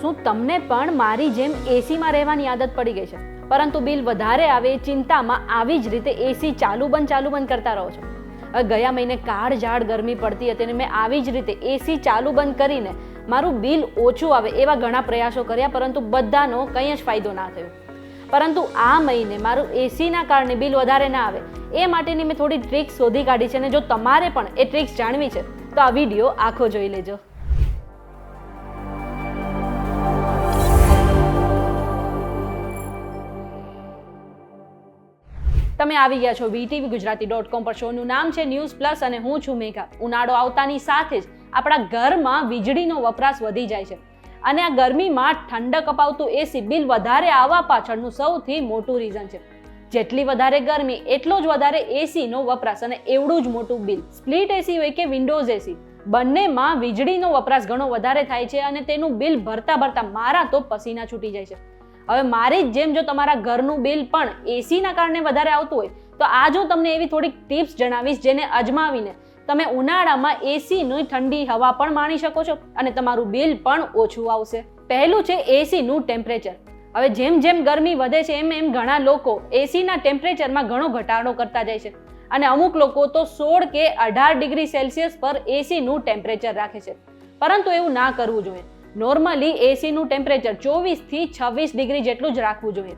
શું તમને પણ મારી જેમ એસીમાં રહેવાની આદત પડી ગઈ છે, પરંતુ બિલ વધારે આવે એ ચિંતામાં આવી જ રીતે એસી ચાલુ બંધ કરતા રહો છો? ગયા મહિને કાળઝાળ ગરમી પડતી હતી અને મેં આવી જ રીતે એસી ચાલુ બંધ કરીને મારું બિલ ઓછું આવે એવા ઘણા પ્રયાસો કર્યા, પરંતુ બધાનો કંઈ જ ફાયદો ના થયો. પરંતુ આ મહિને મારું એસીના કારણે બિલ વધારે ના આવે એ માટેની મેં થોડી ટ્રિક્સ શોધી કાઢી છે અને જો તમારે પણ એ ટ્રિક્સ જાણવી છે તો આ વિડીયો આખો જોઈ લેજો. તમે આવી ગયા છો VTVGujarati.com પર. શોનું નામ છે ન્યૂઝ પ્લસ અને હું છું મેઘા. ઉનાળો આવતાની સાથે જ આપણા ઘરમાં વીજળીનો વપરાશ વધી જાય છે અને આ ગરમીમાં ઠંડક અપાવતું એસી બિલ વધારે આવવા પાછળનું સૌથી મોટું રીઝન છે. જેટલી વધારે ગરમી એટલો જ વધારે એસીનો વપરાશ અને એવડું જ મોટું બિલ. સ્પ્લિટ એસી હોય કે વિન્ડોઝ એસી, બંનેમાં વીજળીનો વપરાશ ઘણો વધારે થાય છે અને તેનું બિલ ભરતા મારા તો પસીના છૂટી જાય છે. હવે મારી જ જેમ જો તમારા ઘરનું બિલ પણ એસીના કારણે વધારે આવતું હોય તો આ જો તમને એવી થોડીક ટિપ્સ જણાવીશ જેને અજમાવીને તમે ઉનાળામાં એસીની ઠંડી હવા પણ માણી શકો છો અને તમારું બિલ પણ ઓછું આવશે. પહેલું છે એસીનું ટેમ્પરેચર. હવે જેમ જેમ ગરમી વધે છે એમ ઘણા લોકો એસીના ટેમ્પરેચરમાં ઘણો ઘટાડો કરતા જાય છે અને અમુક લોકો તો 16 કે 18 ડિગ્રી સેલ્સિયસ પર એસીનું ટેમ્પરેચર રાખે છે, પરંતુ એવું ના કરવું જોઈએ. નોર્મલી એસીનું ટેમ્પરેચર 24 થી 26 ડિગ્રી જેટલું જ રાખવું જોઈએ.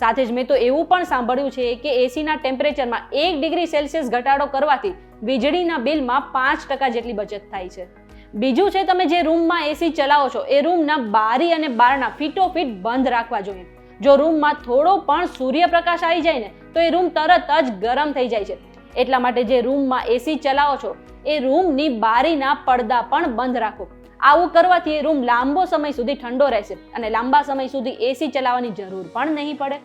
સાથે જ મેં તો એવું પણ સાંભળ્યું છે કે એસીના ટેમ્પરેચરમાં 1 ડિગ્રી સેલ્સિયસ ઘટાડો કરવાથી વીજળીના બિલમાં 5% જેટલી બચત થાય છે. બીજું છે, તમે જે રૂમમાં એસી ચલાવો છો એ રૂમના બારી અને બારણા ફીટોફીટ બંધ રાખવા જોઈએ. જો રૂમમાં થોડો પણ સૂર્યપ્રકાશ આવી જાય ને તો એ રૂમ તરત જ ગરમ થઈ જાય છે. એટલા માટે જે રૂમમાં એસી ચલાવો છો એ રૂમની બારીના પડદા પણ બંધ રાખો. આવું કરવાથી એ રૂમ લાંબો સમય સુધી ઠંડો રહેશે અને લાંબા સમય સુધી એસી ચલાવવાની જરૂર પણ નહીં પડે.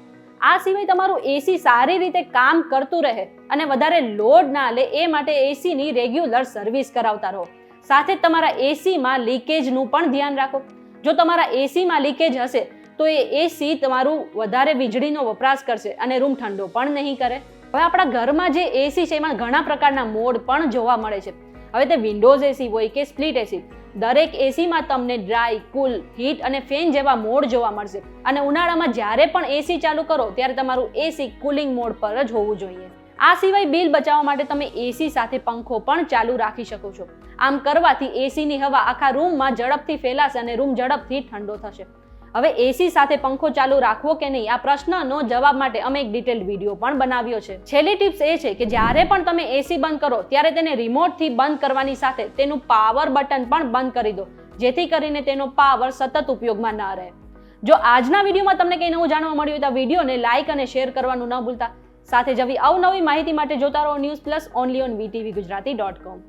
આ સિવાય તમારું એસી સારી રીતે કામ કરતું રહે અને વધારે લોડ ના લે એ માટે એસીની રેગ્યુલર સર્વિસ કરાવતા રહો. સાથે જ તમારા એસીમાં લીકેજનું પણ ધ્યાન રાખો. જો તમારા એસીમાં લીકેજ હશે તો એ એસી તમારું વધારે વીજળીનો વપરાશ કરશે અને રૂમ ઠંડો પણ નહીં કરે. હવે આપણા ઘરમાં જે એસી છે એમાં ઘણા પ્રકારના મોડ પણ જોવા મળે છે. હવે તે વિન્ડોઝ એસી હોય કે સ્પ્લિટ એસી, દરેક એસીમાં તમને ડ્રાય, કુલ, હીટ અને ફેન જેવા મોડ જોવા મળશે અને ઉનાળામાં જ્યારે પણ એસી ચાલુ કરો ત્યારે તમારું એસી કુલિંગ મોડ પર જ હોવું જોઈએ. આ સિવાય બિલ બચાવવા માટે તમે એસી સાથે પંખો પણ ચાલુ રાખી શકો છો. આમ કરવાથી એસીની હવા આખા રૂમમાં ઝડપથી ફેલાશે અને રૂમ ઝડપથી ઠંડો થશે. હવે એસી સાથે પંખો ચાલુ રાખવો કે નહીં આ પ્રશ્નનો જવાબ માટે અમે એક ડિટેલ્ડ વિડીયો પણ બનાવ્યો છે. છેલ્લી ટિપ્સ એ છે કે જ્યારે પણ તમે એસી બંધ કરો ત્યારે તેને રિમોટથી બંધ કરવાની સાથે તેનું પાવર બટન પણ બંધ કરી દો, જેથી કરીને તેનો પાવર સતત ઉપયોગમાં ન રહે. જો આજના વિડીયોમાં તમને કંઈ નવું જાણવા મળ્યું તો વિડીયોને લાઇક અને શેર કરવાનું ન ભૂલતા. સાથે જ આવી અવનવી માહિતી માટે જોતા રહો news plus only on VTVGujarati.com.